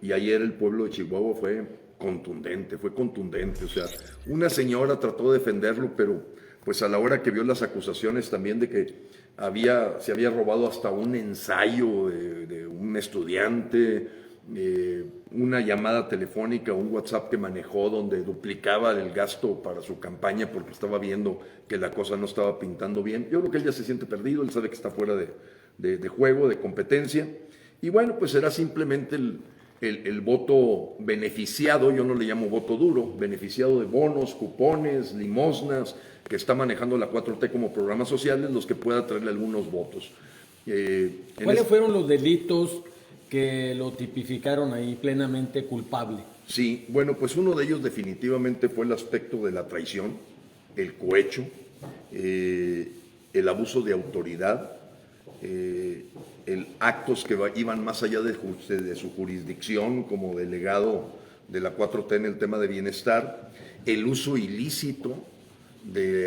y ayer el pueblo de Chihuahua fue contundente, o sea, una señora trató de defenderlo, pero pues a la hora que vio las acusaciones también de que se había robado hasta un ensayo de un estudiante, una llamada telefónica, un WhatsApp que manejó donde duplicaba el gasto para su campaña porque estaba viendo que la cosa no estaba pintando bien. Yo creo que él ya se siente perdido, él sabe que está fuera de juego, de competencia, y bueno, pues será simplemente el voto beneficiado, yo no le llamo voto duro, beneficiado de bonos, cupones, limosnas, que está manejando la 4T como programas sociales, los que pueda traerle algunos votos. ¿Cuáles fueron los delitos que lo tipificaron ahí plenamente culpable? Sí, bueno, pues uno de ellos definitivamente fue el aspecto de la traición, el cohecho, el abuso de autoridad, actos que iban más allá de su jurisdicción como delegado de la 4T en el tema de bienestar, el uso ilícito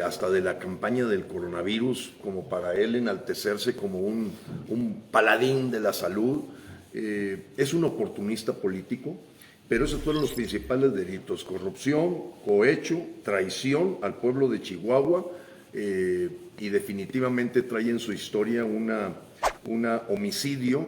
hasta de la campaña del coronavirus, como para él enaltecerse como un paladín de la salud. Es un oportunista político, pero esos fueron los principales delitos: corrupción, cohecho, traición al pueblo de Chihuahua, y definitivamente trae en su historia una homicidio,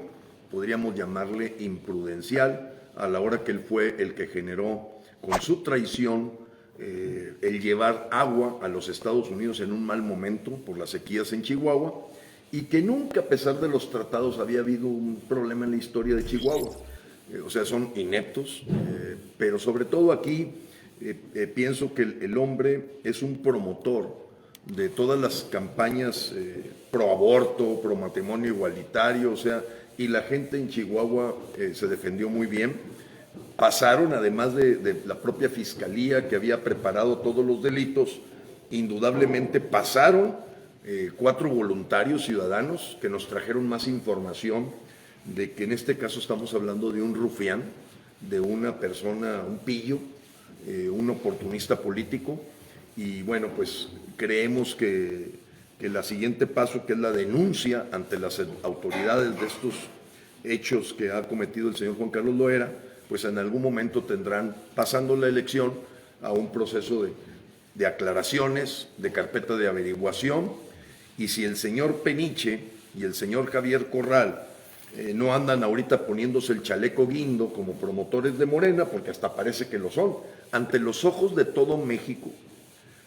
podríamos llamarle imprudencial, a la hora que él fue el que generó con su traición el llevar agua a los Estados Unidos en un mal momento por las sequías en Chihuahua, y que nunca, a pesar de los tratados, había habido un problema en la historia de Chihuahua. O sea, son ineptos, pero sobre todo aquí pienso que el hombre es un promotor de todas las campañas pro aborto, pro matrimonio igualitario, o sea, y la gente en Chihuahua se defendió muy bien. Pasaron, además de la propia fiscalía que había preparado todos los delitos, indudablemente pasaron 4 voluntarios ciudadanos que nos trajeron más información de que en este caso estamos hablando de un rufián, de una persona, un pillo, un oportunista político, y bueno, pues creemos que el siguiente paso, que es la denuncia ante las autoridades de estos hechos que ha cometido el señor Juan Carlos Loera, pues en algún momento tendrán, pasando la elección, a un proceso de aclaraciones, de carpeta de averiguación, y si el señor Peniche y el señor Javier Corral no andan ahorita poniéndose el chaleco guindo como promotores de Morena, porque hasta parece que lo son, ante los ojos de todo México,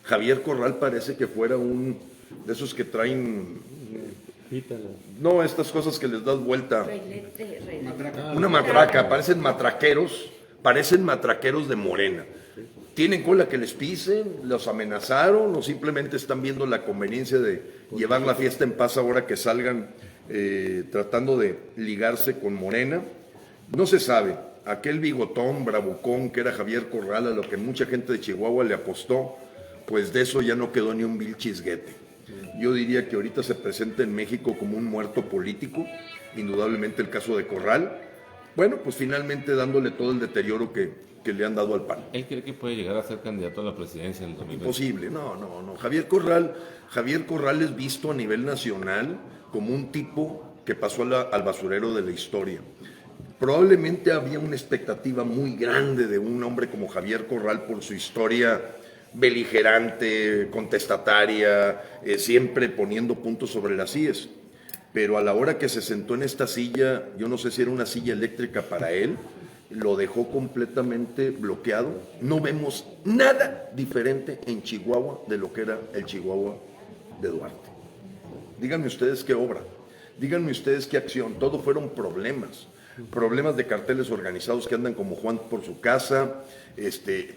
Javier Corral parece que fuera un de esos que traen, no, estas cosas que les das vuelta, una matraca, parecen matraqueros de Morena. ¿Tienen cola que les pisen? ¿Los amenazaron? ¿O simplemente están viendo la conveniencia de llevar la fiesta en paz ahora que salgan tratando de ligarse con Morena? No se sabe. Aquel bigotón, bravucón que era Javier Corral, a lo que mucha gente de Chihuahua le apostó, pues de eso ya no quedó ni un vil chisguete. Yo diría que ahorita se presenta en México como un muerto político, indudablemente el caso de Corral. Bueno, pues finalmente dándole todo el deterioro que le han dado al PAN. ¿Él cree que puede llegar a ser candidato a la presidencia en el 2020? Imposible, no. Javier Corral es visto a nivel nacional como un tipo que pasó al basurero de la historia. Probablemente había una expectativa muy grande de un hombre como Javier Corral por su historia beligerante, contestataria, siempre poniendo puntos sobre las íes. Pero a la hora que se sentó en esta silla, yo no sé si era una silla eléctrica para él, lo dejó completamente bloqueado. No vemos nada diferente en Chihuahua de lo que era el Chihuahua de Duarte. Díganme ustedes qué obra, díganme ustedes qué acción. Todo fueron problemas de carteles organizados que andan como Juan por su casa,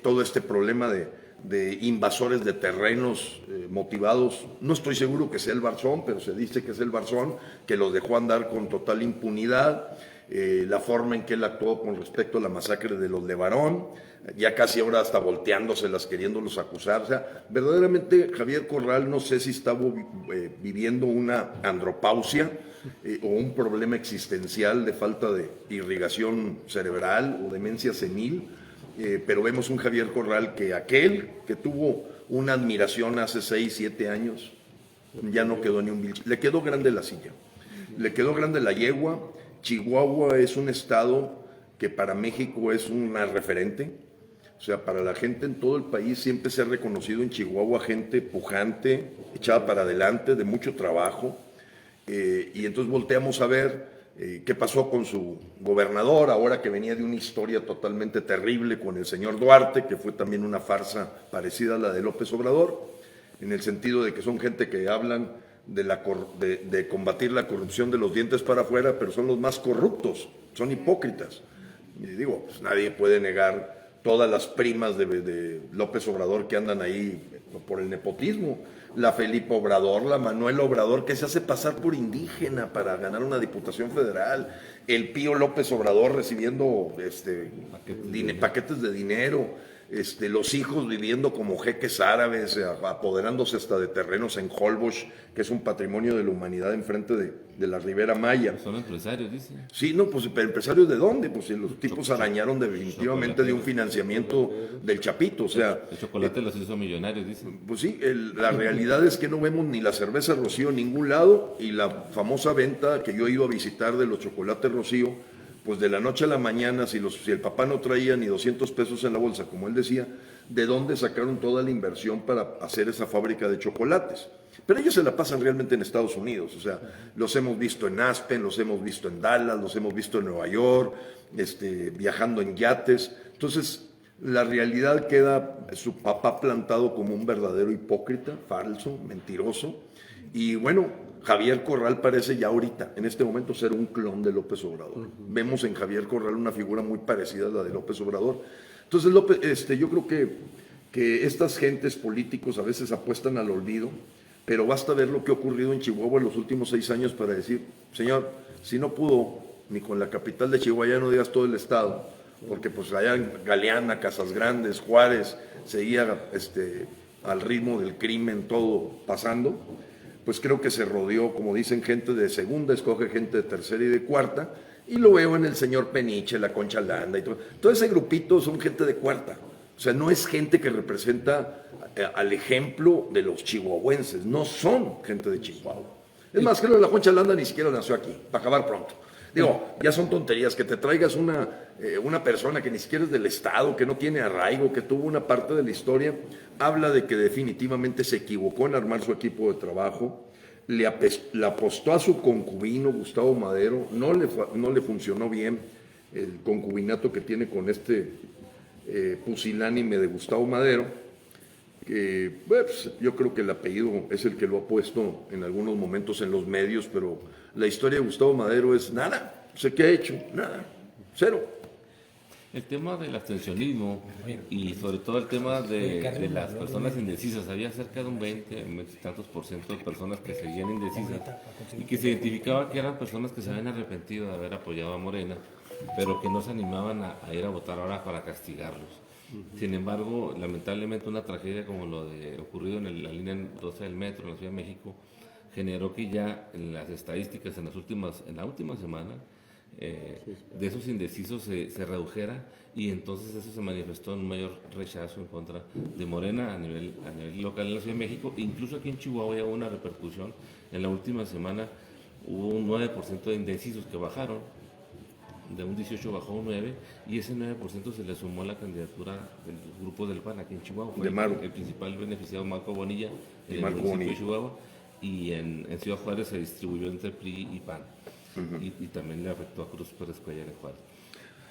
todo este problema de invasores de terrenos motivados. No estoy seguro que sea el Barzón, pero se dice que es el Barzón, que los dejó andar con total impunidad. La forma en que él actuó con respecto a la masacre de los Levarón, ya casi ahora hasta volteándoselas, queriéndolos acusar. O sea, verdaderamente Javier Corral no sé si estaba viviendo una andropausia o un problema existencial de falta de irrigación cerebral o demencia senil, pero vemos un Javier Corral que aquel que tuvo una admiración hace 6, 7 años, ya no quedó ni un vil. Le quedó grande la silla, le quedó grande la yegua. Chihuahua es un estado que para México es una referente. O sea, para la gente en todo el país siempre se ha reconocido en Chihuahua gente pujante, echada para adelante, de mucho trabajo. Y entonces volteamos a ver qué pasó con su gobernador, ahora que venía de una historia totalmente terrible con el señor Duarte, que fue también una farsa parecida a la de López Obrador, en el sentido de que son gente que hablan de combatir la corrupción de los dientes para afuera, pero son los más corruptos, son hipócritas. Y digo, pues nadie puede negar todas las primas de López Obrador que andan ahí por el nepotismo. La Felipe Obrador, la Manuel Obrador, que se hace pasar por indígena para ganar una diputación federal. El Pío López Obrador recibiendo paquetes de dinero. Los hijos viviendo como jeques árabes, apoderándose hasta de terrenos en Holbox, que es un patrimonio de la humanidad enfrente de la Ribera Maya. Son empresarios, dicen. Sí, no, pues ¿empresarios de dónde? Pues si los tipos arañaron definitivamente de un financiamiento del Chapito, o sea... El chocolate los hizo millonarios, dicen. Pues sí, la realidad es que no vemos ni la cerveza Rocío en ningún lado, y la famosa venta que yo he ido a visitar de los chocolates Rocío, pues de la noche a la mañana, si el papá no traía ni 200 pesos en la bolsa, como él decía, ¿de dónde sacaron toda la inversión para hacer esa fábrica de chocolates? Pero ellos se la pasan realmente en Estados Unidos, o sea, los hemos visto en Aspen, los hemos visto en Dallas, los hemos visto en Nueva York, viajando en yates. Entonces, la realidad queda su papá plantado como un verdadero hipócrita, falso, mentiroso, y bueno, Javier Corral parece ya ahorita, en este momento, ser un clon de López Obrador. Vemos en Javier Corral una figura muy parecida a la de López Obrador. Entonces, yo creo que estas gentes políticos a veces apuestan al olvido, pero basta ver lo que ha ocurrido en Chihuahua en los últimos 6 años para decir, señor, si no pudo ni con la capital de Chihuahua, ya no digas todo el estado, porque pues allá en Galeana, Casas Grandes, Juárez, seguía al ritmo del crimen todo pasando. Pues creo que se rodeó, como dicen, gente de segunda, escoge gente de tercera y de cuarta, y lo veo en el señor Peniche, la Concha Landa y todo. Todo ese grupito son gente de cuarta. O sea, no es gente que representa al ejemplo de los chihuahuenses, no son gente de Chihuahua. Es más, creo que la Concha Landa ni siquiera nació aquí, para acabar pronto. Digo, ya son tonterías, que te traigas una persona que ni siquiera es del Estado, que no tiene arraigo, que tuvo una parte de la historia, habla de que definitivamente se equivocó en armar su equipo de trabajo, le apostó a su concubino, Gustavo Madero, no le funcionó bien el concubinato que tiene con pusilánime de Gustavo Madero, que pues, yo creo que el apellido es el que lo ha puesto en algunos momentos en los medios, pero la historia de Gustavo Madero es nada. No sé qué ha hecho, nada, cero. El tema del abstencionismo y sobre todo el tema de las personas indecisas, había cerca de un 20 y tantos % de personas que seguían indecisas y que se identificaba que eran personas que se habían arrepentido de haber apoyado a Morena, pero que no se animaban a ir a votar ahora para castigarlos. Sin embargo, lamentablemente una tragedia como lo ocurrido en la línea 12 del metro en la Ciudad de México generó que ya en las estadísticas en la última semana de esos indecisos se redujera, y entonces eso se manifestó en un mayor rechazo en contra de Morena a nivel local en la Ciudad de México. Incluso aquí en Chihuahua hubo una repercusión. En la última semana hubo un 9% de indecisos que bajaron, de un 18 bajó un 9, y ese 9% se le sumó a la candidatura del grupo del PAN aquí en Chihuahua. Fue el principal beneficiado, Marco Bonilla, en el municipio de Chihuahua, y en Ciudad Juárez se distribuyó entre PRI y PAN. Y también le afectó a Cruz Pérez Cuellar en Juárez.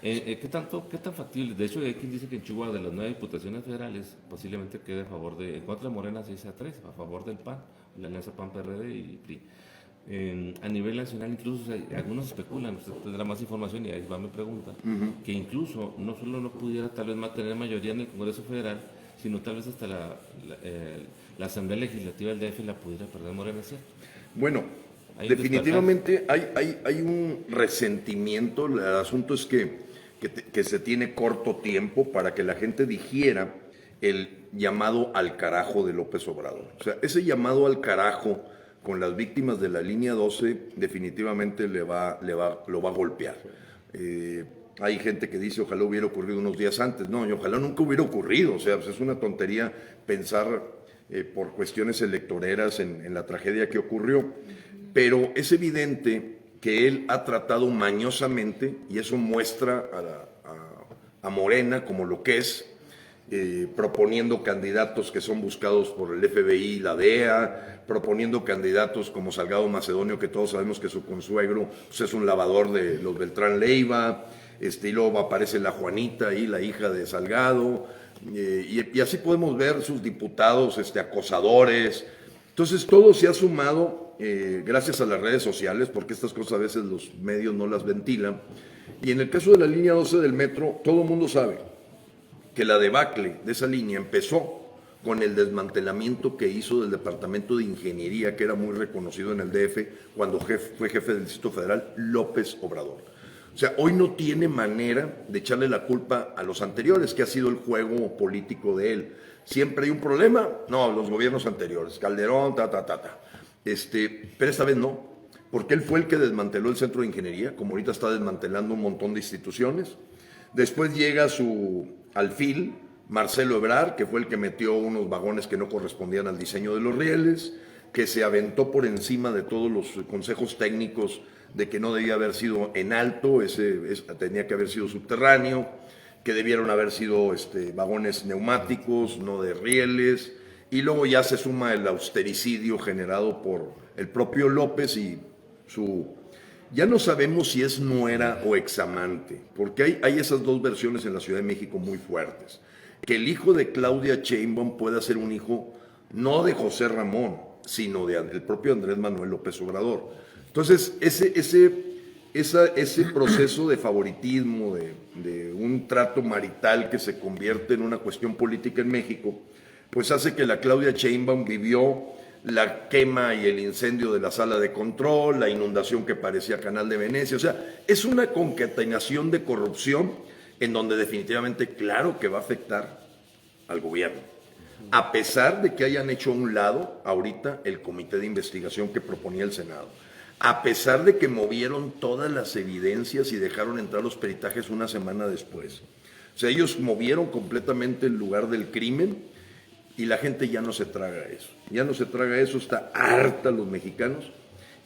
¿Qué tan factible? De hecho, hay quien dice que en Chihuahua, de las 9 diputaciones federales, posiblemente quede en contra de Morena 6-3, a favor del PAN, la alianza PAN-PRD y PRI. A nivel nacional, incluso algunos especulan, usted tendrá más información y ahí va mi pregunta, que incluso no solo no pudiera tal vez tener mayoría en el Congreso Federal, sino tal vez hasta la Asamblea Legislativa del DF la pudiera perder Morena, ¿cierto? Bueno, definitivamente hay un resentimiento. El asunto es que se tiene corto tiempo para que la gente digiera el llamado al carajo de López Obrador. O sea, ese llamado al carajo con las víctimas de la línea 12 definitivamente lo va a golpear. Hay gente que dice ojalá hubiera ocurrido unos días antes. No, y ojalá nunca hubiera ocurrido. O sea, pues es una tontería pensar por cuestiones electoreras en la tragedia que ocurrió. Pero es evidente que él ha tratado mañosamente, y eso muestra a Morena como lo que es, proponiendo candidatos que son buscados por el FBI y la DEA, proponiendo candidatos como Salgado Macedonio, que todos sabemos que su consuegro pues, es un lavador de los Beltrán Leiva, y luego aparece la Juanita ahí, la hija de Salgado, y así podemos ver sus diputados acosadores. Entonces todo se ha sumado gracias a las redes sociales, porque estas cosas a veces los medios no las ventilan, y en el caso de la línea 12 del metro, todo el mundo sabe que la debacle de esa línea empezó con el desmantelamiento que hizo del Departamento de Ingeniería, que era muy reconocido en el DF, cuando fue jefe del Distrito Federal, López Obrador. O sea, hoy no tiene manera de echarle la culpa a los anteriores, que ha sido el juego político de él. Siempre hay un problema, no, los gobiernos anteriores, Calderón, pero esta vez no, porque él fue el que desmanteló el Centro de Ingeniería, como ahorita está desmantelando un montón de instituciones. Después llega su alfil, Marcelo Ebrard, que fue el que metió unos vagones que no correspondían al diseño de los rieles, que se aventó por encima de todos los consejos técnicos de que no debía haber sido en alto, tenía que haber sido subterráneo, que debieron haber sido vagones neumáticos, no de rieles, y luego ya se suma el austericidio generado por el propio López y ya no sabemos si es nuera o examante, porque hay esas dos versiones en la Ciudad de México muy fuertes. Que el hijo de Claudia Sheinbaum pueda ser un hijo no de José Ramón, sino del propio Andrés Manuel López Obrador. Entonces, ese proceso de favoritismo, de un trato marital que se convierte en una cuestión política en México, pues hace que la Claudia Sheinbaum vivió la quema y el incendio de la sala de control, la inundación que parecía Canal de Venecia. O sea, es una concatenación de corrupción en donde definitivamente, claro que va a afectar al gobierno. A pesar de que hayan hecho a un lado ahorita el comité de investigación que proponía el Senado. A pesar de que movieron todas las evidencias y dejaron entrar los peritajes una semana después. O sea, ellos movieron completamente el lugar del crimen y la gente ya no se traga eso. Ya no se traga eso, está harta los mexicanos.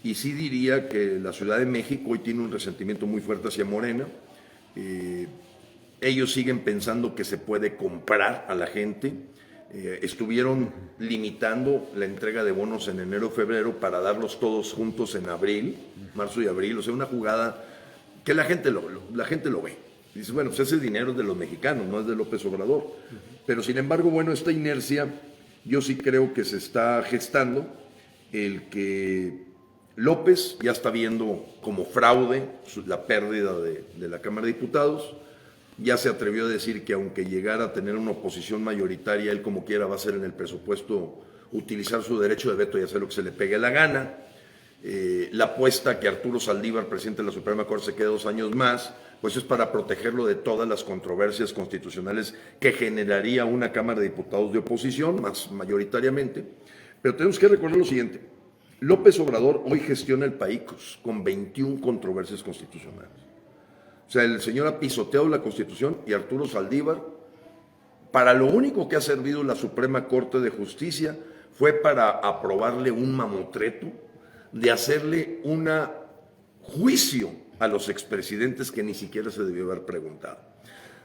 Y sí diría que la Ciudad de México hoy tiene un resentimiento muy fuerte hacia Morena. Ellos siguen pensando que se puede comprar a la gente. Estuvieron limitando la entrega de bonos en enero, febrero para darlos todos juntos en abril, marzo y abril. O sea, una jugada que la gente lo ve. Dice, bueno, pues ese dinero es de los mexicanos, no es de López Obrador. Pero sin embargo, bueno, esta inercia yo sí creo que se está gestando el que López ya está viendo como fraude la pérdida de la Cámara de Diputados. Ya se atrevió a decir que aunque llegara a tener una oposición mayoritaria, él como quiera va a hacer en el presupuesto utilizar su derecho de veto y hacer lo que se le pegue la gana. La apuesta que Arturo Saldívar, presidente de la Suprema Corte, se quede 2 años más, pues es para protegerlo de todas las controversias constitucionales que generaría una Cámara de Diputados de oposición, más mayoritariamente. Pero tenemos que recordar lo siguiente: López Obrador hoy gestiona el país con 21 controversias constitucionales. O sea, el señor ha pisoteado la Constitución y Arturo Saldívar, para lo único que ha servido la Suprema Corte de Justicia fue para aprobarle un mamotreto de hacerle un juicio a los expresidentes que ni siquiera se debió haber preguntado.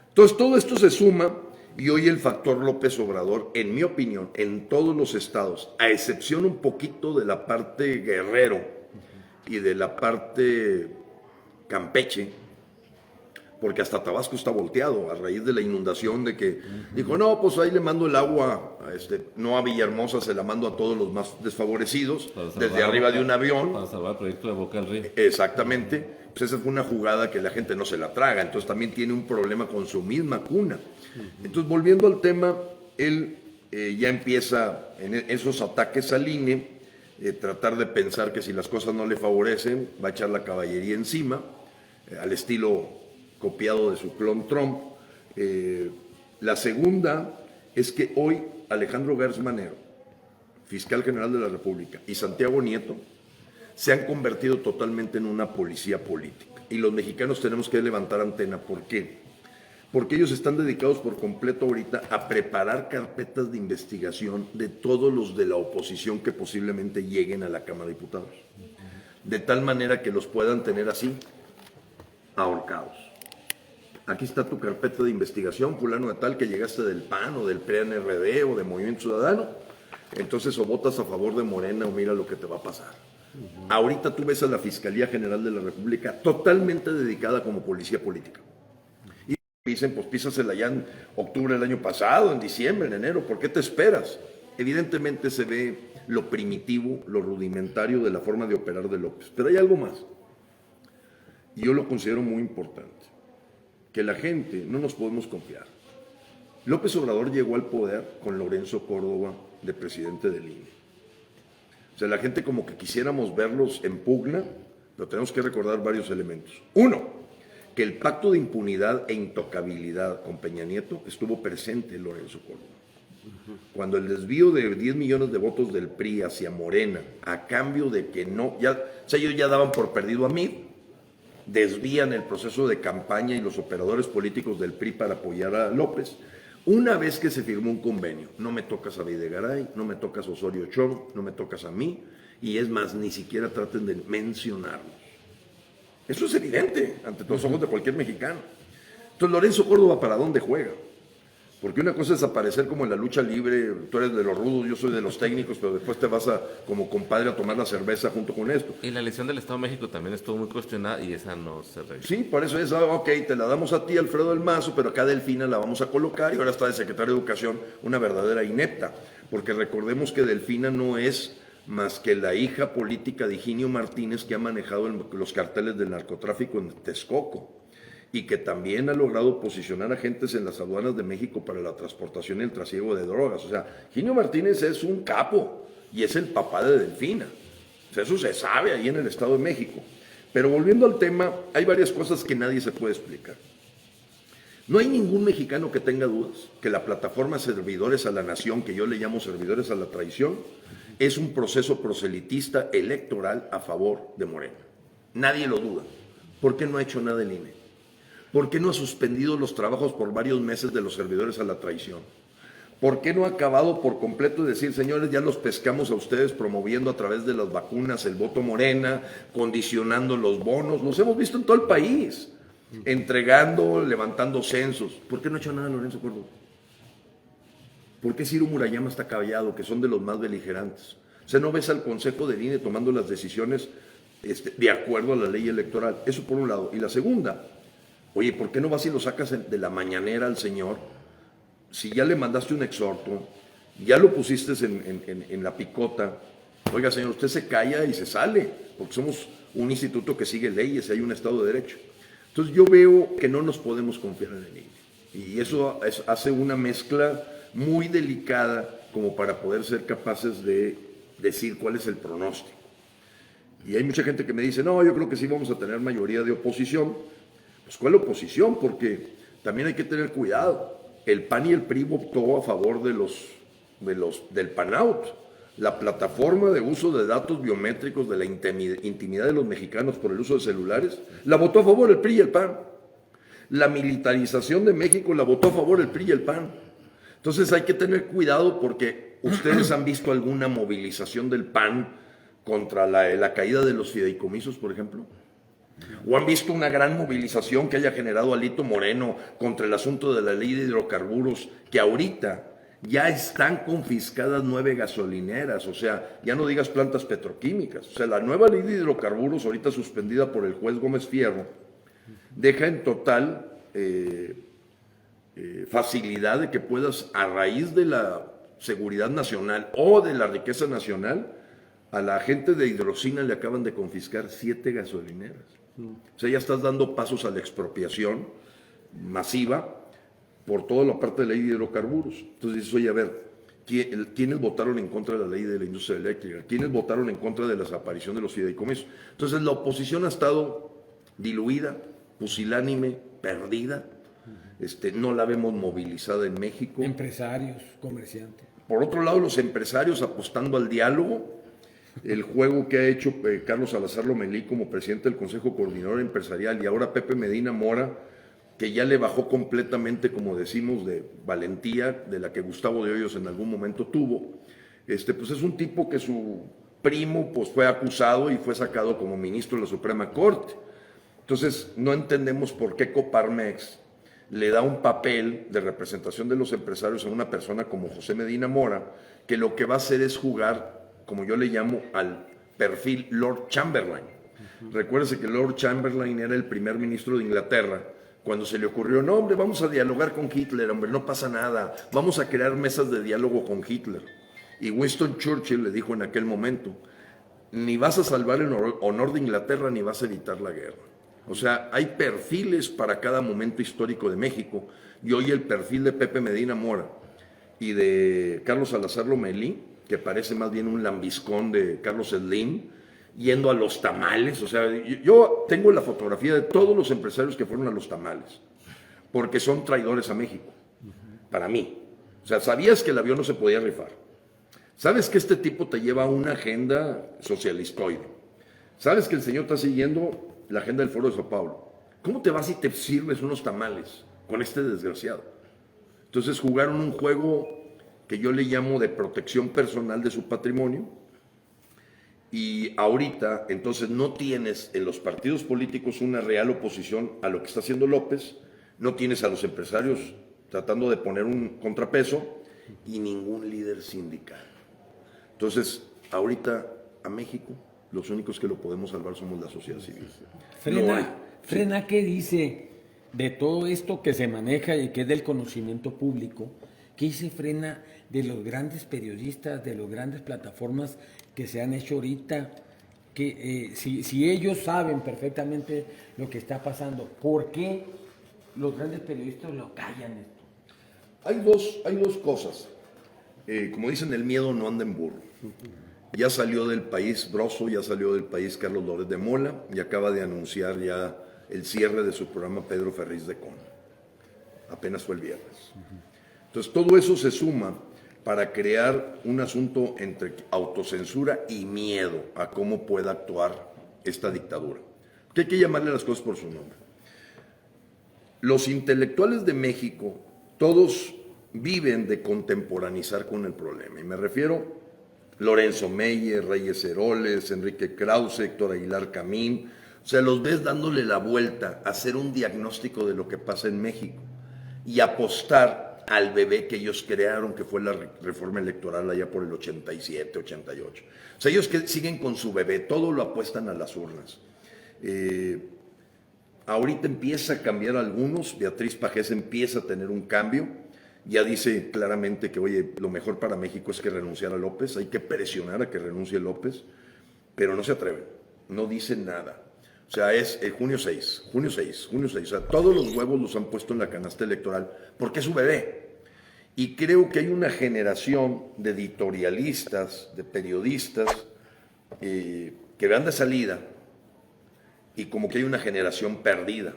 Entonces, todo esto se suma y hoy el factor López Obrador, en mi opinión, en todos los estados, a excepción un poquito de la parte Guerrero y de la parte Campeche, porque hasta Tabasco está volteado a raíz de la inundación, de que dijo, no, pues ahí le mando el agua, no a Villahermosa, se la mando a todos los más desfavorecidos, desde arriba de un avión. Para salvar el proyecto de Boca del Río. Exactamente, pues esa fue una jugada que la gente no se la traga, entonces también tiene un problema con su misma cuna. Entonces, volviendo al tema, él ya empieza en esos ataques al INE, tratar de pensar que si las cosas no le favorecen, va a echar la caballería encima, al estilo copiado de su clon Trump. La segunda es que hoy Alejandro Gertz Manero, fiscal general de la República, y Santiago Nieto se han convertido totalmente en una policía política. Y los mexicanos tenemos que levantar antena. ¿Por qué? Porque ellos están dedicados por completo ahorita a preparar carpetas de investigación de todos los de la oposición que posiblemente lleguen a la Cámara de Diputados. de tal manera que los puedan tener así, ahorcados. Aquí está tu carpeta de investigación, fulano de tal, que llegaste del PAN o del PRI-NRD o de Movimiento Ciudadano, entonces o votas a favor de Morena o mira lo que te va a pasar. Ahorita tú ves a la Fiscalía General de la República totalmente dedicada como policía política. Y dicen, pues písasela ya en octubre del año pasado, en diciembre, en enero, ¿por qué te esperas? Evidentemente se ve lo primitivo, lo rudimentario de la forma de operar de López. Pero hay algo más, y yo lo considero muy importante, que la gente no nos podemos confiar. López Obrador llegó al poder con Lorenzo Córdoba de presidente del INE. O sea, la gente como que quisiéramos verlos en pugna, pero tenemos que recordar varios elementos. Uno, que el pacto de impunidad e intocabilidad con Peña Nieto estuvo presente en Lorenzo Córdoba. Cuando el desvío de 10 millones de votos del PRI hacia Morena, a cambio de que no, ya, o sea, ellos ya daban por perdido a mí, desvían el proceso de campaña y los operadores políticos del PRI para apoyar a López. Una vez que se firmó un convenio, no me tocas a Videgaray, no me tocas a Osorio Chong, no me tocas a mí, y es más, ni siquiera traten de mencionarnos. Eso es evidente ante los ojos de cualquier mexicano. Entonces, Lorenzo Córdoba, ¿para dónde juega? Porque una cosa es aparecer como en la lucha libre, tú eres de los rudos, yo soy de los técnicos, pero después te vas como compadre a tomar la cerveza junto con esto. Y la elección del Estado de México también estuvo muy cuestionada y esa no se revisó. Sí, por eso es, ok, te la damos a ti, Alfredo del Mazo, pero acá Delfina la vamos a colocar y ahora está de secretario de Educación, una verdadera inepta. Porque recordemos que Delfina no es más que la hija política de Higinio Martínez, que ha manejado los carteles del narcotráfico en Texcoco y que también ha logrado posicionar agentes en las aduanas de México para la transportación y el trasiego de drogas. O sea, Higinio Martínez es un capo y es el papá de Delfina. O sea, eso se sabe ahí en el Estado de México. Pero volviendo al tema, hay varias cosas que nadie se puede explicar. No hay ningún mexicano que tenga dudas que la plataforma Servidores a la Nación, que yo le llamo Servidores a la Traición, es un proceso proselitista electoral a favor de Morena. Nadie lo duda. ¿Por qué no ha hecho nada el INE? ¿Por qué no ha suspendido los trabajos por varios meses de los Servidores a la Traición? ¿Por qué no ha acabado por completo de decir, señores, ya los pescamos a ustedes promoviendo a través de las vacunas el voto Morena, condicionando los bonos? Los hemos visto en todo el país, entregando, levantando censos. ¿Por qué no ha hecho nada Lorenzo Córdoba? ¿Por qué Ciro Murayama está callado, que son de los más beligerantes? O sea, no ves al Consejo del INE tomando las decisiones de acuerdo a la ley electoral. Eso por un lado. Y la segunda, oye, ¿por qué no vas y lo sacas de la mañanera al señor? Si ya le mandaste un exhorto, ya lo pusiste en la picota, oiga señor, usted se calla y se sale, porque somos un instituto que sigue leyes y hay un Estado de Derecho. Entonces yo veo que no nos podemos confiar en el INE. Y eso hace una mezcla muy delicada como para poder ser capaces de decir cuál es el pronóstico. Y hay mucha gente que me dice, no, yo creo que sí vamos a tener mayoría de oposición. Pues ¿cuál oposición? Porque también hay que tener cuidado. El PAN y el PRI votó a favor del PAN-Out, la plataforma de uso de datos biométricos de la intimidad de los mexicanos por el uso de celulares, la votó a favor el PRI y el PAN. La militarización de México la votó a favor el PRI y el PAN. Entonces hay que tener cuidado porque ustedes han visto alguna movilización del PAN contra la caída de los fideicomisos, por ejemplo. ¿O han visto una gran movilización que haya generado Alito Moreno contra el asunto de la ley de hidrocarburos, que ahorita ya están confiscadas 9 gasolineras? O sea, ya no digas plantas petroquímicas. O sea, la nueva ley de hidrocarburos, ahorita suspendida por el juez Gómez Fierro, deja en total facilidad de que puedas, a raíz de la seguridad nacional o de la riqueza nacional, a la gente de Hidrocina le acaban de confiscar 7 gasolineras. O sea, ya estás dando pasos a la expropiación masiva por toda la parte de la ley de hidrocarburos. Entonces dices, oye, a ver, ¿quiénes votaron en contra de la ley de la industria eléctrica? ¿Quiénes votaron en contra de la desaparición de los fideicomisos? Entonces la oposición ha estado diluida, pusilánime, perdida. No la vemos movilizada en México. Empresarios, comerciantes. Por otro lado, los empresarios apostando al diálogo. El juego que ha hecho Carlos Salazar Lomelí como presidente del Consejo Coordinador Empresarial y ahora Pepe Medina Mora, que ya le bajó completamente, como decimos, de valentía de la que Gustavo de Hoyos en algún momento tuvo. Pues es un tipo que su primo pues fue acusado y fue sacado como ministro de la Suprema Corte. Entonces no entendemos por qué Coparmex le da un papel de representación de los empresarios a una persona como José Medina Mora, que lo que va a hacer es jugar, como yo le llamo, al perfil Lord Chamberlain. Recuérdese que Lord Chamberlain era el primer ministro de Inglaterra cuando se le ocurrió, no hombre, vamos a dialogar con Hitler, hombre, no pasa nada, vamos a crear mesas de diálogo con Hitler. Y Winston Churchill le dijo en aquel momento, ni vas a salvar el honor de Inglaterra ni vas a evitar la guerra. O sea, hay perfiles para cada momento histórico de México, y hoy el perfil de Pepe Medina Mora y de Carlos Salazar Lomelí, que parece más bien un lambiscón de Carlos Slim, yendo a los tamales. O sea, yo tengo la fotografía de todos los empresarios que fueron a los tamales, porque son traidores a México, para mí. O sea, sabías que el avión no se podía rifar. Sabes que este tipo te lleva a una agenda socialistoide. Sabes que el señor está siguiendo la agenda del Foro de Sao Paulo. ¿Cómo te vas y te sirves unos tamales con este desgraciado? Entonces jugaron un juego que yo le llamo de protección personal de su patrimonio. Y ahorita, entonces, no tienes en los partidos políticos una real oposición a lo que está haciendo López, no tienes a los empresarios tratando de poner un contrapeso y ningún líder sindical. Entonces, ahorita a México, los únicos que lo podemos salvar somos la sociedad civil. Frena, ¿qué dice de todo esto que se maneja y que es del conocimiento público? ¿Qué dice Frena de los grandes periodistas, de las grandes plataformas que se han hecho ahorita? Que si ellos saben perfectamente lo que está pasando, ¿por qué los grandes periodistas lo callan esto? Hay dos cosas. Como dicen, el miedo no anda en burro. Ya salió del país Broso, ya salió del país Carlos Loret de Mola y acaba de anunciar ya el cierre de su programa Pedro Ferriz de Con. Apenas fue el viernes. Entonces todo eso se suma para crear un asunto entre autocensura y miedo a cómo pueda actuar esta dictadura. Que hay que llamarle las cosas por su nombre. Los intelectuales de México, todos viven de contemporaneizar con el problema. Y me refiero Lorenzo Meyer, Reyes Heroles, Enrique Krause, Héctor Aguilar Camín. O sea, los ves dándole la vuelta a hacer un diagnóstico de lo que pasa en México y apostar al bebé que ellos crearon, que fue la reforma electoral allá por el 87, 88. O sea, ellos que siguen con su bebé, todo lo apuestan a las urnas. Ahorita empieza a cambiar algunos, Beatriz Pajés empieza a tener un cambio, ya dice claramente que, oye, lo mejor para México es que renunciara López, hay que presionar a que renuncie López, pero no se atreven, no dicen nada. O sea, es junio 6, o sea, todos los huevos los han puesto en la canasta electoral porque es su bebé. Y creo que hay una generación de editorialistas, de periodistas que van de salida y como que hay una generación perdida.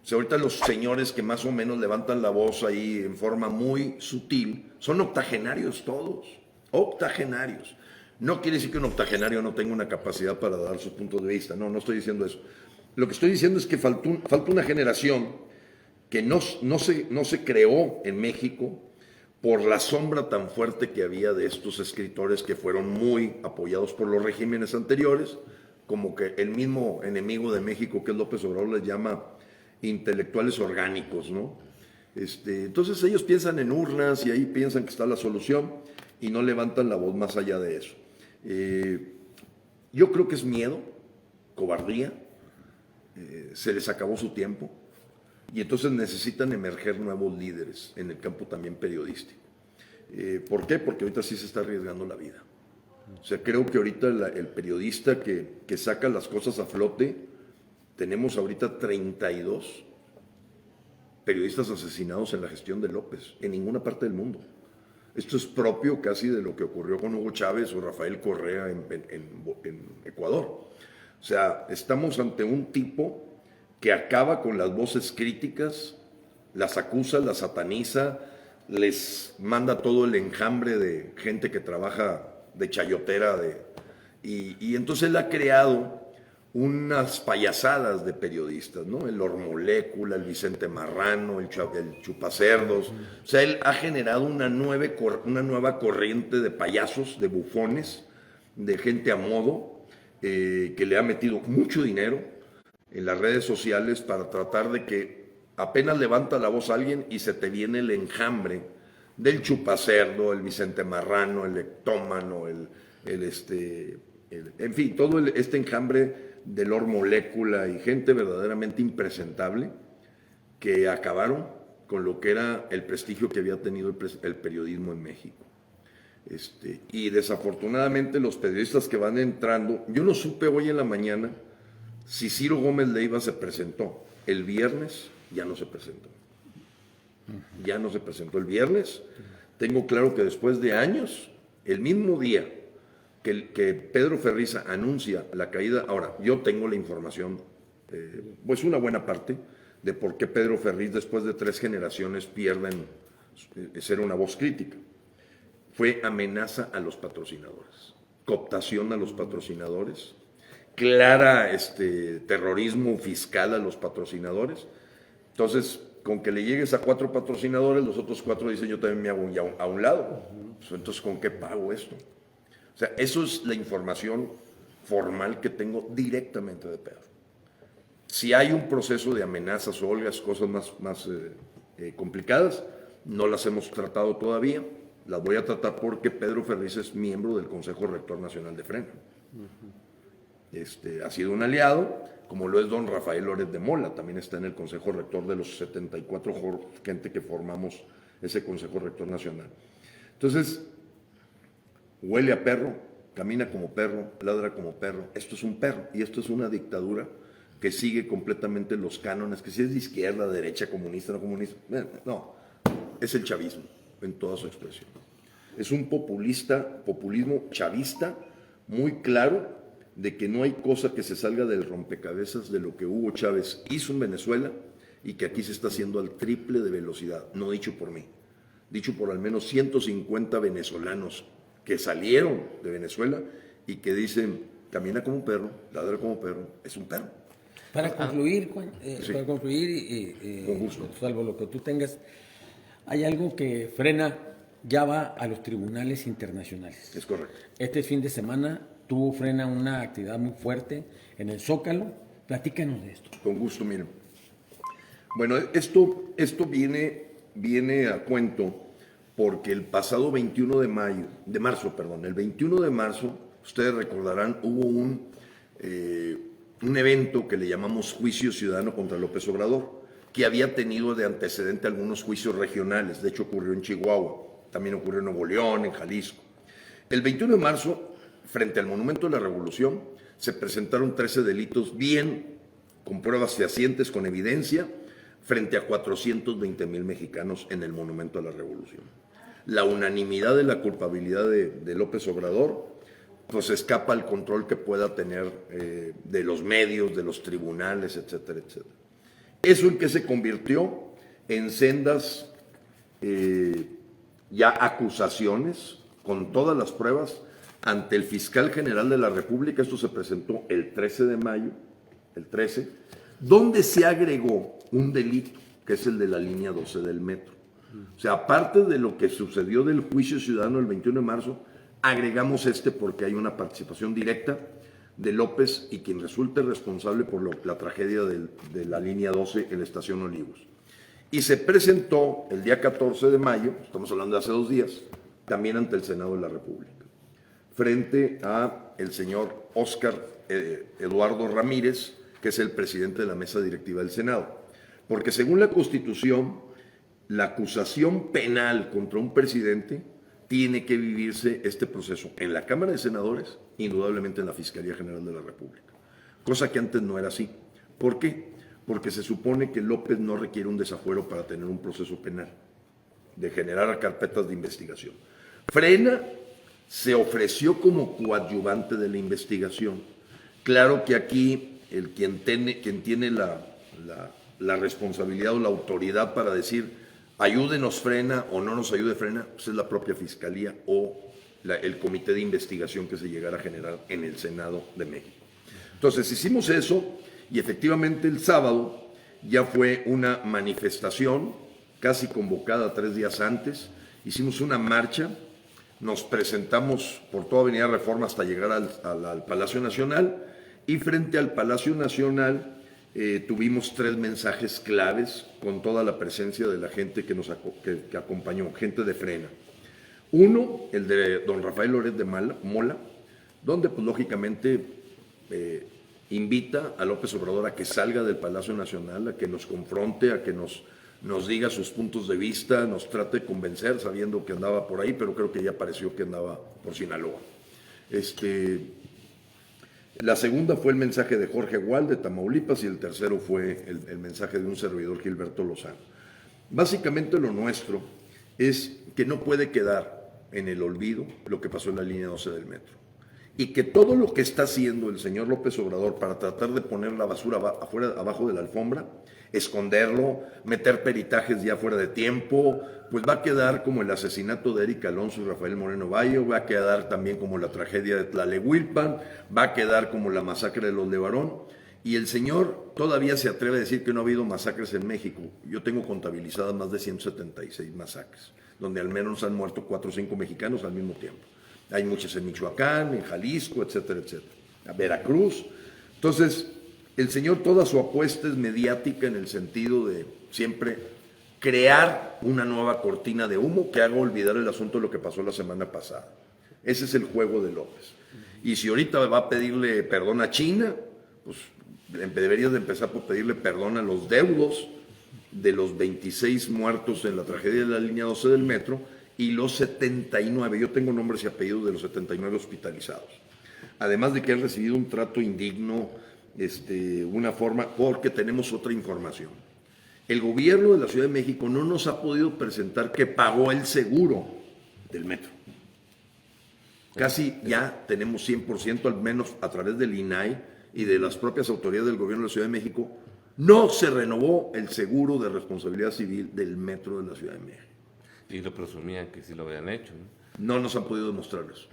O sea, ahorita los señores que más o menos levantan la voz ahí en forma muy sutil son octogenarios todos, octogenarios. No quiere decir que un octogenario no tenga una capacidad para dar sus puntos de vista, no estoy diciendo eso. Lo que estoy diciendo es que falta una generación que no se creó en México por la sombra tan fuerte que había de estos escritores que fueron muy apoyados por los regímenes anteriores, como que el mismo enemigo de México, que es López Obrador, les llama intelectuales orgánicos, ¿no? Entonces ellos piensan en urnas y ahí piensan que está la solución y no levantan la voz más allá de eso. Yo creo que es miedo, cobardía, se les acabó su tiempo y entonces necesitan emerger nuevos líderes en el campo también periodístico. ¿Por qué? Porque ahorita sí se está arriesgando la vida. O sea, creo que ahorita el periodista que saca las cosas a flote, tenemos ahorita 32 periodistas asesinados en la gestión de López, en ninguna parte del mundo. Esto es propio casi de lo que ocurrió con Hugo Chávez o Rafael Correa en Ecuador. O sea, estamos ante un tipo que acaba con las voces críticas, las acusa, las sataniza, les manda todo el enjambre de gente que trabaja de chayotera. Y entonces él ha creado unas payasadas de periodistas, ¿no? El Hormolécula, el Vicente Marrano, el Chupacerdos. O sea, él ha generado una nueva corriente de payasos, de bufones, de gente a modo que le ha metido mucho dinero en las redes sociales para tratar de que apenas levanta la voz alguien y se te viene el enjambre del chupacerdo, el Vicente Marrano, el ectómano, en fin, todo este enjambre de Lord Molécula y gente verdaderamente impresentable que acabaron con lo que era el prestigio que había tenido el periodismo en México. Y desafortunadamente los periodistas que van entrando, yo no supe hoy en la mañana si Ciro Gómez Leiva se presentó. El viernes ya no se presentó. Ya no se presentó el viernes. Tengo claro que después de años, el mismo día que Pedro Ferriza anuncia la caída, ahora yo tengo la información, pues una buena parte, de por qué Pedro Ferriz después de 3 generaciones pierden ser una voz crítica. Fue amenaza a los patrocinadores, cooptación a los patrocinadores, clara terrorismo fiscal a los patrocinadores. Entonces, con que le llegues a 4 patrocinadores, los otros 4 dicen yo también me hago a un lado. Entonces, ¿con qué pago esto? O sea, eso es la información formal que tengo directamente de Pedro. Si hay un proceso de amenazas o olgas, cosas más complicadas, no las hemos tratado todavía. Las voy a tratar porque Pedro Ferriz es miembro del Consejo Rector Nacional de Frena. Ha sido un aliado, como lo es don Rafael Lórez de Mola, también está en el Consejo Rector de los 74 gente que formamos ese Consejo Rector Nacional. Entonces, huele a perro, camina como perro, ladra como perro. Esto es un perro y esto es una dictadura que sigue completamente los cánones, que si es de izquierda, derecha, comunista, no comunista. No, es el chavismo en toda su expresión. Es un populismo chavista muy claro de que no hay cosa que se salga del rompecabezas de lo que Hugo Chávez hizo en Venezuela y que aquí se está haciendo al triple de velocidad, no dicho por mí, dicho por al menos 150 venezolanos que salieron de Venezuela y que dicen, camina como un perro, ladra como un perro, es un perro. Para concluir, Juan, Sí. para concluir, Con gusto. salvo lo que tú tengas, hay algo que Frena ya va a los tribunales internacionales. Es correcto. Este fin de semana tuvo Frena una actividad muy fuerte en el Zócalo. Platícanos de esto. Con gusto, miren. Bueno, esto viene a cuento porque el pasado 21 de marzo, el 21 de marzo, ustedes recordarán, hubo un evento que le llamamos Juicio Ciudadano contra López Obrador, que había tenido de antecedente algunos juicios regionales. De hecho, ocurrió en Chihuahua, también ocurrió en Nuevo León, en Jalisco. El 21 de marzo, frente al Monumento de la Revolución, se presentaron 13 delitos bien, con pruebas fehacientes, con evidencia, frente a 420,000 mexicanos en el Monumento a la Revolución. La unanimidad de la culpabilidad de López Obrador pues escapa al control que pueda tener de los medios, de los tribunales, etcétera, etcétera. ¿Eso en qué se convirtió? En sendas ya acusaciones con todas las pruebas ante el fiscal general de la República. Esto se presentó el 13 de mayo, donde se agregó un delito, que es el de la línea 12 del metro. O sea, aparte de lo que sucedió del juicio ciudadano el 21 de marzo, agregamos porque hay una participación directa de López y quien resulte responsable por la tragedia de la línea 12 en la estación Olivos. Y se presentó el día 14 de mayo, estamos hablando de hace 2 días, también ante el Senado de la República, frente a el señor Óscar Eduardo Ramírez, que es el presidente de la mesa directiva del Senado. Porque según la Constitución, la acusación penal contra un presidente tiene que vivirse este proceso en la Cámara de Senadores, indudablemente en la Fiscalía General de la República, cosa que antes no era así. ¿Por qué? Porque se supone que López no requiere un desafuero para tener un proceso penal, de generar carpetas de investigación. Frena se ofreció como coadyuvante de la investigación. Claro que aquí quien tiene la responsabilidad o la autoridad para decir ayúdenos Frena o no nos ayude Frena, pues es la propia Fiscalía o el comité de investigación que se llegara a generar en el Senado de México. Entonces hicimos eso y efectivamente el sábado ya fue una manifestación casi convocada 3 días antes. Hicimos una marcha nos presentamos por toda Avenida Reforma hasta llegar al Palacio Nacional, y frente al Palacio Nacional tuvimos 3 mensajes claves con toda la presencia de la gente que acompañó, gente de Frena. Uno, el de don Rafael Loret de Mola, donde pues lógicamente invita a López Obrador a que salga del Palacio Nacional, a que nos confronte, a que nos diga sus puntos de vista, nos trate de convencer, sabiendo que andaba por ahí, pero creo que ya pareció que andaba por Sinaloa. La segunda fue el mensaje de Jorge Gual de Tamaulipas, y el tercero fue el mensaje de un servidor, Gilberto Lozano. Básicamente lo nuestro es que no puede quedar en el olvido lo que pasó en la línea 12 del metro, y que todo lo que está haciendo el señor López Obrador para tratar de poner la basura abajo de la alfombra, esconderlo, meter peritajes ya fuera de tiempo, pues va a quedar como el asesinato de Erika Alonso y Rafael Moreno Bayo, va a quedar también como la tragedia de Tlalehulpan, va a quedar como la masacre de los Levarón, y el señor todavía se atreve a decir que no ha habido masacres en México. Yo tengo contabilizadas más de 176 masacres, donde al menos han muerto 4 o 5 mexicanos al mismo tiempo. Hay muchas en Michoacán, en Jalisco, etcétera, etcétera. A Veracruz. Entonces, el señor, toda su apuesta es mediática, en el sentido de siempre crear una nueva cortina de humo que haga olvidar el asunto de lo que pasó la semana pasada. Ese es el juego de López. Y si ahorita va a pedirle perdón a China, pues deberías de empezar por pedirle perdón a los deudos de los 26 muertos en la tragedia de la línea 12 del metro, y los 79, yo tengo nombres y apellidos de los 79 hospitalizados. Además de que han recibido un trato indigno, una forma, porque tenemos otra información. El gobierno de la Ciudad de México no nos ha podido presentar que pagó el seguro del metro. Casi ya tenemos 100%, al menos a través del INAI y de las propias autoridades del gobierno de la Ciudad de México, no se renovó el seguro de responsabilidad civil del metro de la Ciudad de México. Y lo presumían que sí lo habían hecho, ¿no? No nos han podido demostrar eso.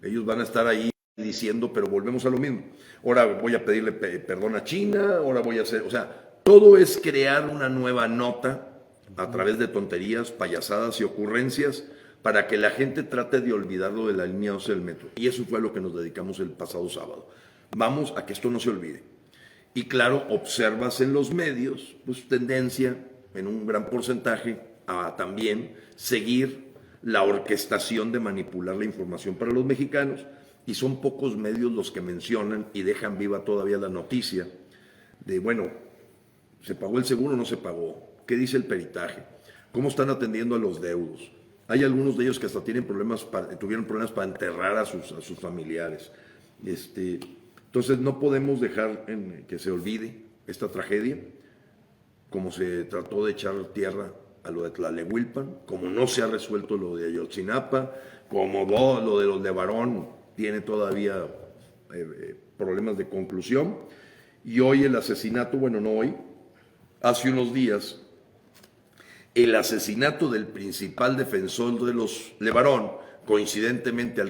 Ellos van a estar ahí diciendo, pero volvemos a lo mismo. Ahora voy a pedirle perdón a China, ahora voy a hacer... O sea, todo es crear una nueva nota a través de tonterías, payasadas y ocurrencias para que la gente trate de olvidarlo de la línea 12 del metro. Y eso fue a lo que nos dedicamos el pasado sábado. Vamos a que esto no se olvide. Y claro, observas en los medios, pues tendencia en un gran porcentaje a también seguir la orquestación de manipular la información para los mexicanos, y son pocos medios los que mencionan y dejan viva todavía la noticia de, bueno, ¿se pagó el seguro o no se pagó? ¿Qué dice el peritaje? ¿Cómo están atendiendo a los deudos? Hay algunos de ellos que hasta tuvieron problemas para enterrar a sus familiares. Entonces no podemos dejar que se olvide esta tragedia, como se trató de echar tierra a lo de Tlalehulpan, como no se ha resuelto lo de Ayotzinapa, como lo de los Levarón tiene todavía problemas de conclusión. Y hoy el asesinato, bueno, no hoy, hace unos días, el asesinato del principal defensor de los Levarón, coincidentemente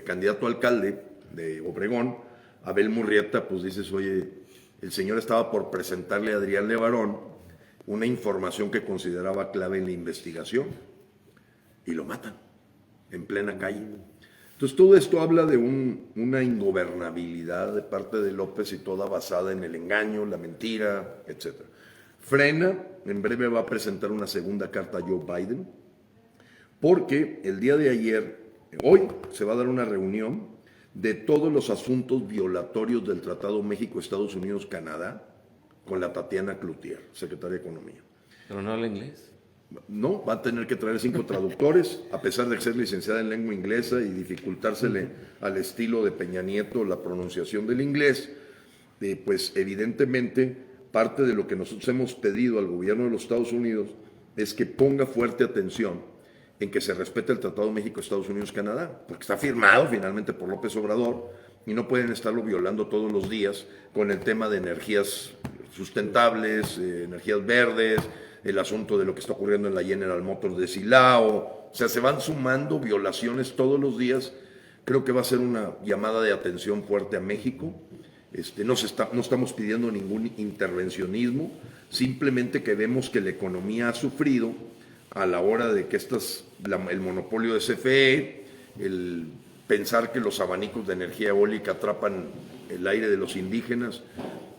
candidato a alcalde de Obregón, Abel Murrieta, pues dices, oye, el señor estaba por presentarle a Adrián Levarón una información que consideraba clave en la investigación, y lo matan en plena calle. Entonces todo esto habla de una ingobernabilidad de parte de López, y toda basada en el engaño, la mentira, etc. Frena en breve va a presentar una segunda carta a Joe Biden, porque el día de ayer, hoy, se va a dar una reunión de todos los asuntos violatorios del Tratado México-Estados Unidos-Canadá con la Tatiana Cloutier, secretaria de Economía. ¿Pero no habla inglés? No, va a tener que traer 5 traductores, a pesar de ser licenciada en lengua inglesa y dificultársele al estilo de Peña Nieto la pronunciación del inglés. Pues evidentemente parte de lo que nosotros hemos pedido al gobierno de los Estados Unidos es que ponga fuerte atención en que se respete el Tratado México-Estados Unidos-Canadá, porque está firmado finalmente por López Obrador, y no pueden estarlo violando todos los días con el tema de energías sustentables, energías verdes, el asunto de lo que está ocurriendo en la General Motors de Silao. O sea, se van sumando violaciones todos los días. Creo que va a ser una llamada de atención fuerte a México. No estamos pidiendo ningún intervencionismo, simplemente que vemos que la economía ha sufrido a la hora de que el monopolio de CFE, el pensar que los abanicos de energía eólica atrapan el aire de los indígenas,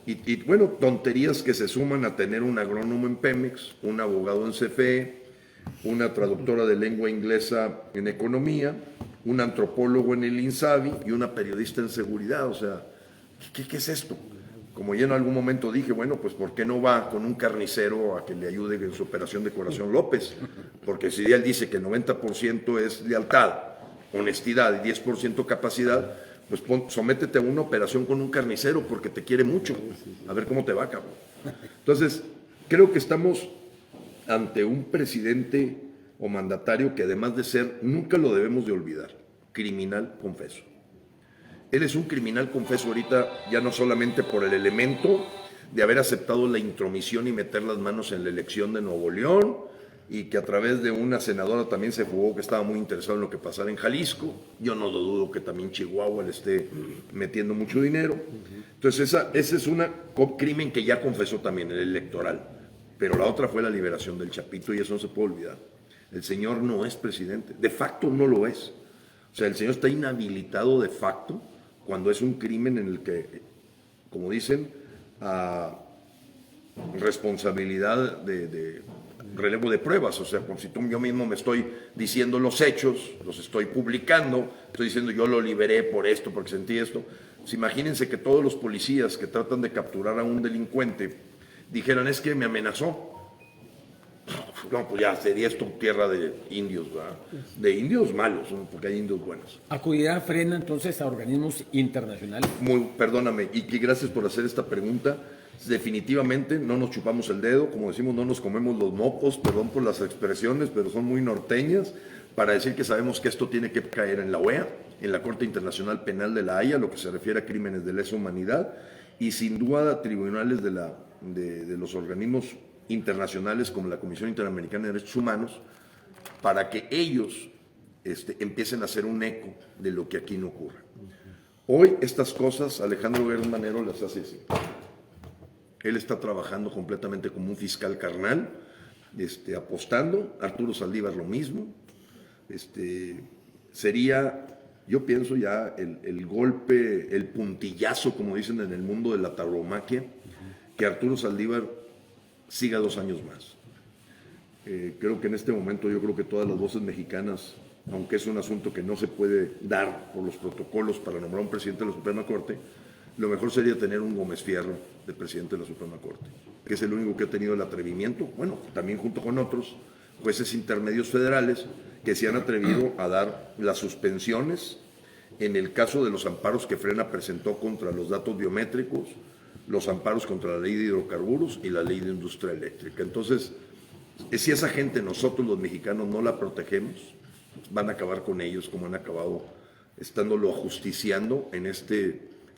y bueno, tonterías que se suman a tener un agrónomo en Pemex, un abogado en CFE, una traductora de lengua inglesa en economía, un antropólogo en el INSABI y una periodista en seguridad. O sea, ¿qué es esto? Como ya en algún momento dije, bueno, pues ¿por qué no va con un carnicero a que le ayude en su operación de Corazón López? Porque si él dice que 90% es lealtad, honestidad y 10% capacidad, pues sométete a una operación con un carnicero porque te quiere mucho. A ver cómo te va, cabrón. Entonces, creo que estamos ante un presidente o mandatario que, además de ser, nunca lo debemos de olvidar, criminal confeso. Él es un criminal confeso ahorita, ya no solamente por el elemento de haber aceptado la intromisión y meter las manos en la elección de Nuevo León, y que a través de una senadora también se jugó, que estaba muy interesado en lo que pasara en Jalisco. Yo no lo dudo que también Chihuahua le esté metiendo mucho dinero. Entonces ese es un crimen que ya confesó también, el electoral. Pero la otra fue la liberación del Chapito, y eso no se puede olvidar. El señor no es presidente, de facto no lo es. O sea, el señor está inhabilitado de facto cuando es un crimen en el que, como dicen, responsabilidad de relevo de pruebas. O sea, como si yo mismo me estoy diciendo los hechos, los estoy publicando, estoy diciendo yo lo liberé por esto, porque sentí esto. Pues imagínense que todos los policías que tratan de capturar a un delincuente dijeran, es que me amenazó. No, pues ya sería esto tierra de indios, ¿verdad? De indios malos, ¿no? Porque hay indios buenos. ¿Acudirá Frena entonces a organismos internacionales? Perdóname, y gracias por hacer esta pregunta. Definitivamente no nos chupamos el dedo, como decimos, no nos comemos los mocos, perdón por las expresiones, pero son muy norteñas, para decir que sabemos que esto tiene que caer en la OEA, en la Corte Internacional Penal de la Haya, lo que se refiere a crímenes de lesa humanidad, y sin duda tribunales de los organismos internacionales como la Comisión Interamericana de Derechos Humanos, para que ellos empiecen a hacer un eco de lo que aquí no ocurre. Hoy estas cosas Alejandro Gertz Manero las hace así. Él está trabajando completamente como un fiscal carnal, apostando. Arturo Saldívar lo mismo. Sería, yo pienso ya, el golpe, el puntillazo, como dicen en el mundo de la tauromaquia, que Arturo Saldívar siga 2 años más. Creo que en este momento yo creo que todas las voces mexicanas, aunque es un asunto que no se puede dar por los protocolos para nombrar un presidente de la Suprema Corte, lo mejor sería tener un Gómez Fierro de presidente de la Suprema Corte, que es el único que ha tenido el atrevimiento, bueno, también junto con otros jueces intermedios federales que se han atrevido a dar las suspensiones en el caso de los amparos que Frena presentó contra los datos biométricos, los amparos contra la ley de hidrocarburos y la ley de industria eléctrica. Entonces, si esa gente nosotros los mexicanos no la protegemos, van a acabar con ellos como han acabado estándolo ajusticiando en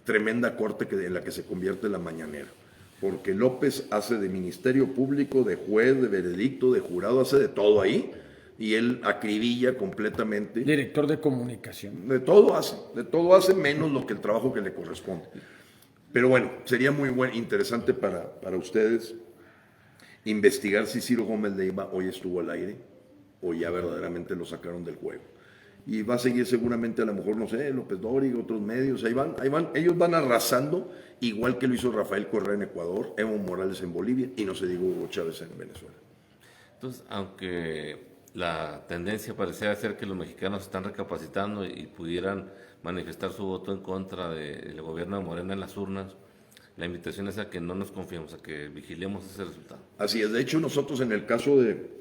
tremenda corte en la que se convierte la mañanera. Porque López hace de Ministerio Público, de juez, de veredicto, de jurado, hace de todo ahí, y él acribilla completamente. Director de comunicación. De todo hace menos lo que el trabajo que le corresponde. Pero bueno, sería muy interesante para ustedes investigar si Ciro Gómez Leiva hoy estuvo al aire o ya verdaderamente lo sacaron del juego. Y va a seguir seguramente, a lo mejor, no sé, López Dóriga, otros medios, ahí van, ellos van arrasando, igual que lo hizo Rafael Correa en Ecuador, Evo Morales en Bolivia y no se diga Hugo Chávez en Venezuela. Entonces, aunque la tendencia pareciera ser que los mexicanos están recapacitando y pudieran manifestar su voto en contra del gobierno de Morena en las urnas, la invitación es a que no nos confiemos, a que vigilemos ese resultado. Así es, de hecho nosotros en el caso de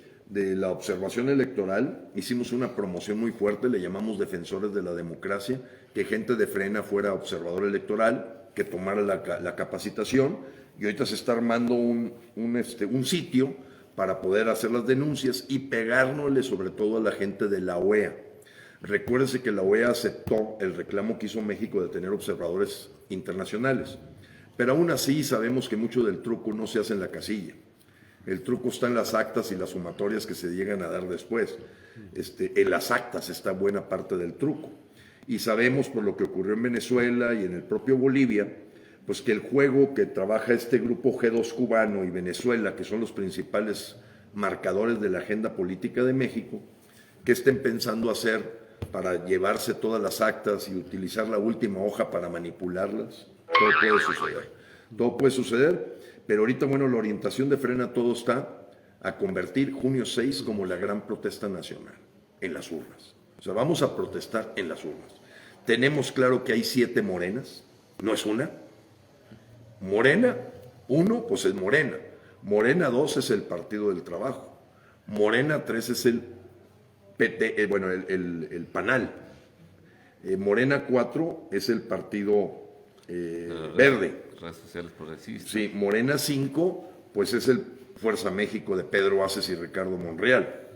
la observación electoral hicimos una promoción muy fuerte, le llamamos Defensores de la Democracia, que gente de Frena fuera observador electoral, que tomara la capacitación, y ahorita se está armando un sitio para poder hacer las denuncias y pegárnosle sobre todo a la gente de la OEA. Recuérdese que la OEA aceptó el reclamo que hizo México de tener observadores internacionales, pero aún así sabemos que mucho del truco no se hace en la casilla. El truco está en las actas y las sumatorias que se llegan a dar después. En las actas está buena parte del truco. Y sabemos por lo que ocurrió en Venezuela y en el propio Bolivia, pues que el juego que trabaja este grupo G2 cubano y Venezuela, que son los principales marcadores de la agenda política de México, qué estén pensando hacer para llevarse todas las actas y utilizar la última hoja para manipularlas. Todo puede suceder. Todo puede suceder, pero ahorita, bueno, la orientación de Frena todo está a convertir junio 6 como la gran protesta nacional en las urnas. O sea, vamos a protestar en las urnas. Tenemos claro que hay 7 morenas, no es una. Morena 1, pues es Morena. Morena 2 es el Partido del Trabajo. Morena 3 es el PT, el PANAL. Morena 4 es el Partido Verde. Redes sociales progresistas. Sí, Morena 5, pues es el Fuerza México de Pedro Aces y Ricardo Monreal.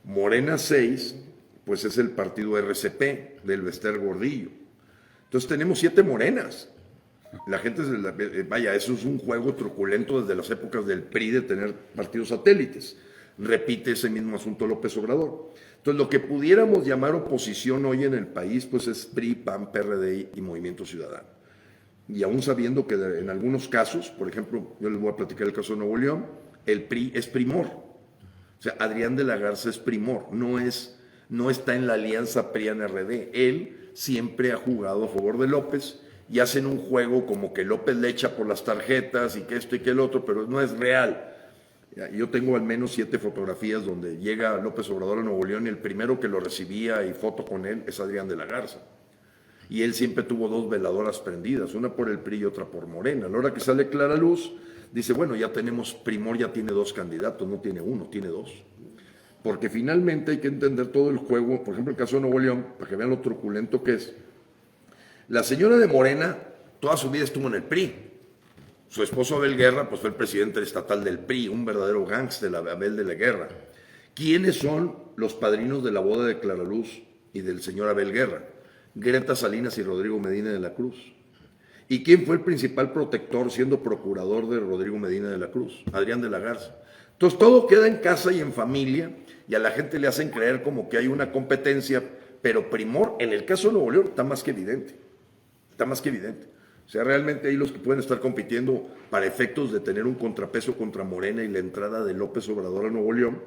Morena 6, pues es el partido RCP del Bester Gordillo. Entonces tenemos 7 morenas. La gente, vaya, eso es un juego truculento desde las épocas del PRI de tener partidos satélites. Repite ese mismo asunto López Obrador. Entonces lo que pudiéramos llamar oposición hoy en el país, pues es PRI, PAN, PRD y Movimiento Ciudadano. Y aún sabiendo que en algunos casos, por ejemplo, yo les voy a platicar el caso de Nuevo León, el PRI es primor. O sea, Adrián de la Garza es primor, no está en la alianza PRI-PAN-RD. Él siempre ha jugado a favor de López y hacen un juego como que López le echa por las tarjetas y que esto y que el otro, pero no es real. Yo tengo al menos 7 fotografías donde llega López Obrador a Nuevo León y el primero que lo recibía y foto con él es Adrián de la Garza. Y él siempre tuvo 2 veladoras prendidas, una por el PRI y otra por Morena. A la hora que sale clara luz, dice, bueno, ya tenemos, Primor ya tiene 2 candidatos, no tiene 1, tiene 2. Porque finalmente hay que entender todo el juego, por ejemplo el caso de Nuevo León, para que vean lo truculento que es. La señora de Morena toda su vida estuvo en el PRI. Su esposo Abel Guerra pues fue el presidente estatal del PRI, un verdadero gángster, Abel de la Guerra. ¿Quiénes son los padrinos de la boda de Clara Luz y del señor Abel Guerra? Greta Salinas y Rodrigo Medina de la Cruz. ¿Y quién fue el principal protector siendo procurador de Rodrigo Medina de la Cruz? Adrián de la Garza. Entonces todo queda en casa y en familia y a la gente le hacen creer como que hay una competencia, pero primor, en el caso de Nuevo León, está más que evidente. Está más que evidente. O sea, realmente ahí los que pueden estar compitiendo para efectos de tener un contrapeso contra Morena y la entrada de López Obrador a Nuevo León,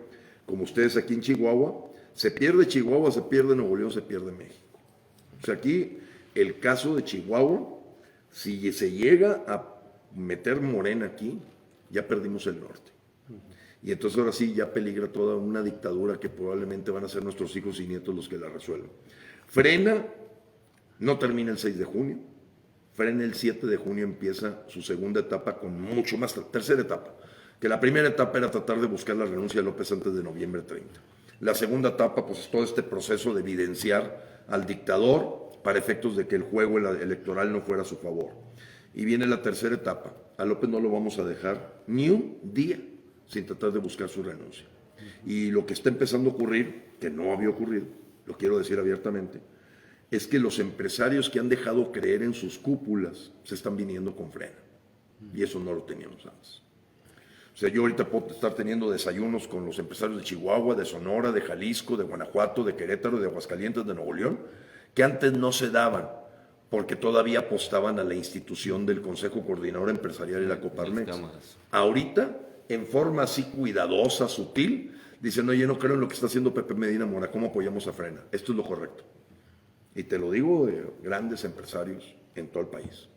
como ustedes aquí en Chihuahua, se pierde Chihuahua, se pierde Nuevo León, se pierde México. O sea, aquí el caso de Chihuahua, si se llega a meter Morena aquí, ya perdimos el norte. Y entonces ahora sí ya peligra toda una dictadura que probablemente van a ser nuestros hijos y nietos los que la resuelvan. Frena no termina el 6 de junio, Frena el 7 de junio empieza su segunda etapa con mucho más, tercera etapa, que la primera etapa era tratar de buscar la renuncia de López antes de noviembre 30. La segunda etapa pues es todo este proceso de evidenciar al dictador para efectos de que el juego electoral no fuera a su favor. Y viene la tercera etapa, a López no lo vamos a dejar ni un día sin tratar de buscar su renuncia. Y lo que está empezando a ocurrir, que no había ocurrido, lo quiero decir abiertamente, es que los empresarios que han dejado creer en sus cúpulas se están viniendo con Frena. Y eso no lo teníamos antes. O sea, yo ahorita puedo estar teniendo desayunos con los empresarios de Chihuahua, de Sonora, de Jalisco, de Guanajuato, de Querétaro, de Aguascalientes, de Nuevo León, que antes no se daban porque todavía apostaban a la institución del Consejo Coordinador Empresarial y la Coparmex. Ahorita, en forma así cuidadosa, sutil, dicen, oye, no creo en lo que está haciendo Pepe Medina Mora, ¿cómo apoyamos a Frena? Esto es lo correcto. Y te lo digo de grandes empresarios en todo el país.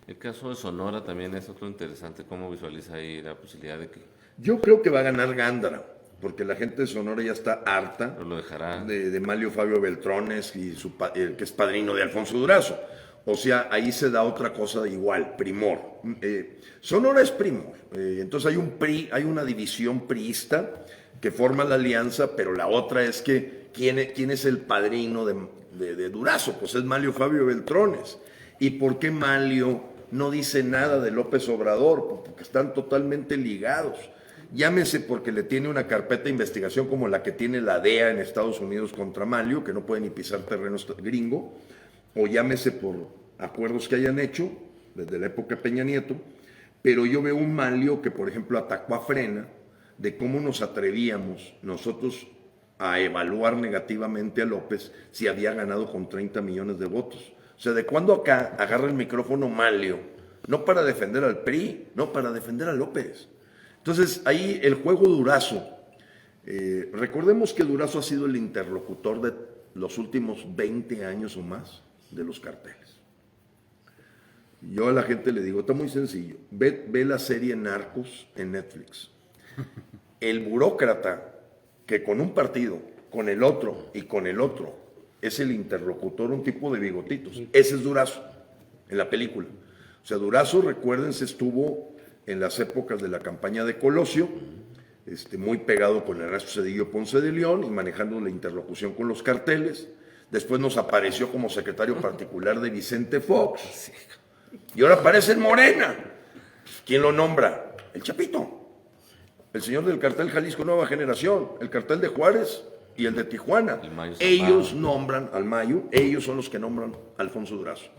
El caso de Sonora también es otro interesante. ¿Cómo visualiza ahí la posibilidad de que...? Yo creo que va a ganar Gándara, porque la gente de Sonora ya está harta lo dejará de Manlio Fabio Beltrones, y que es padrino de Alfonso Durazo. O sea, ahí se da otra cosa igual, primor. Sonora es primor. Entonces hay un PRI, hay una división priista que forma la alianza, pero la otra es que ¿quién es el padrino de Durazo? Pues es Manlio Fabio Beltrones. ¿Y por qué Manlio no dice nada de López Obrador? Porque están totalmente ligados. Llámese porque le tiene una carpeta de investigación como la que tiene la DEA en Estados Unidos contra Manlio, que no puede ni pisar terreno gringo, o llámese por acuerdos que hayan hecho desde la época de Peña Nieto, pero yo veo un Manlio que, por ejemplo, atacó a Frena de cómo nos atrevíamos nosotros a evaluar negativamente a López si había ganado con 30 millones de votos. O sea, ¿de cuándo acá agarra el micrófono Manlio? No para defender al PRI, no para defender a López. Entonces, ahí el juego Durazo Recordemos que Durazo ha sido el interlocutor de los últimos 20 años o más de los carteles. Yo a la gente le digo, está muy sencillo, ve la serie Narcos en Netflix. El burócrata que con un partido, con el otro y con el otro, es el interlocutor, un tipo de bigotitos. Ese es Durazo, en la película. O sea, Durazo, recuérdense, estuvo en las épocas de la campaña de Colosio, muy pegado con Ernesto Zedillo Ponce de León y manejando la interlocución con los carteles. Después nos apareció como secretario particular de Vicente Fox. Y ahora aparece en Morena. ¿Quién lo nombra? El Chapito. El señor del cartel Jalisco Nueva Generación, el cartel de Juárez y el de Tijuana. Ellos nombran al Mayo, ellos son los que nombran a Alfonso Durazo.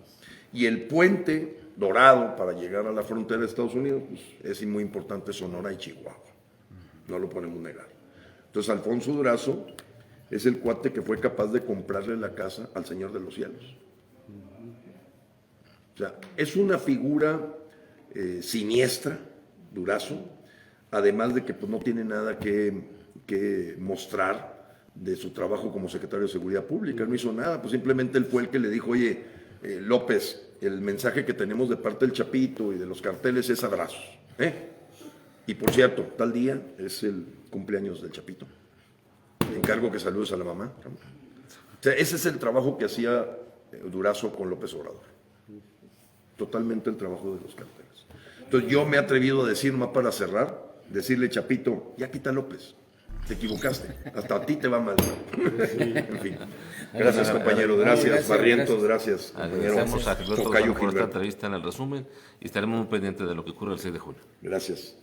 Y el puente dorado para llegar a la frontera de Estados Unidos, pues, es muy importante Sonora y Chihuahua. No lo podemos negar. Entonces Alfonso Durazo es el cuate que fue capaz de comprarle la casa al Señor de los Cielos. O sea, es una figura siniestra, Durazo, además de que pues, no tiene nada que mostrar de su trabajo como secretario de Seguridad Pública. No hizo nada, pues simplemente él fue el que le dijo, oye, López, el mensaje que tenemos de parte del Chapito y de los carteles es abrazos. Y por cierto, tal día es el cumpleaños del Chapito. Encargo que saludes a la mamá. O sea, ese es el trabajo que hacía Durazo con López Obrador. Totalmente el trabajo de los carteles. Entonces yo me he atrevido a decir, más para cerrar, decirle, Chapito, ya quita López. Te equivocaste. Hasta a ti te va mal. En fin. Gracias, compañero. Gracias, Barrientos. Gracias, compañero. Agradecemos a Gilberto Tocayo por esta Gilberto. entrevista en el resumen y estaremos muy pendientes de lo que ocurre el 6 de julio. Gracias.